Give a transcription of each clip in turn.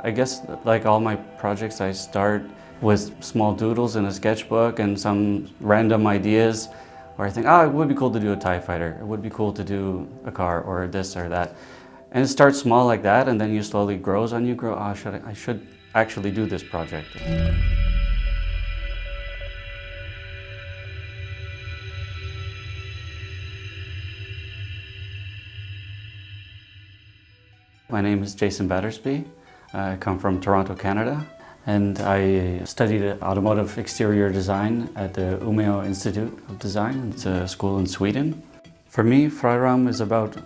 I guess like all my projects, I start with small doodles in a sketchbook and some random ideas where I think, oh, it would be cool to do a TIE fighter. It would be cool to do a car or this or that. And it starts small like that, and then you slowly grows on you. Oh, I should actually do this project. My name is Jason Battersby. I come from Toronto, Canada, and I studied automotive exterior design at the Umeå Institute of Design. It's a school in Sweden. For me, Freiraum is about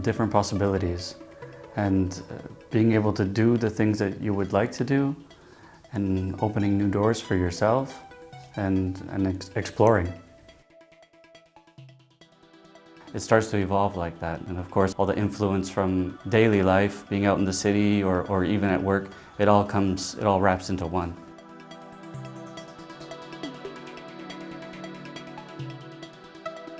different possibilities and being able to do the things that you would like to do and opening new doors for yourself and exploring. It starts to evolve like that, and of course all the influence from daily life, being out in the city or even at work, it all wraps into one.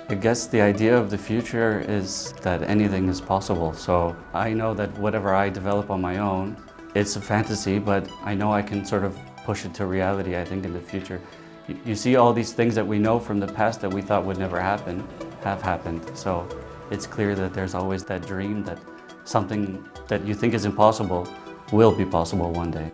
I guess the idea of the future is that anything is possible, so I know that whatever I develop on my own, it's a fantasy, but I know I can sort of push it to reality, I think, in the future. You see all these things that we know from the past that we thought would never happen, have happened. So it's clear that there's always that dream that something that you think is impossible will be possible one day.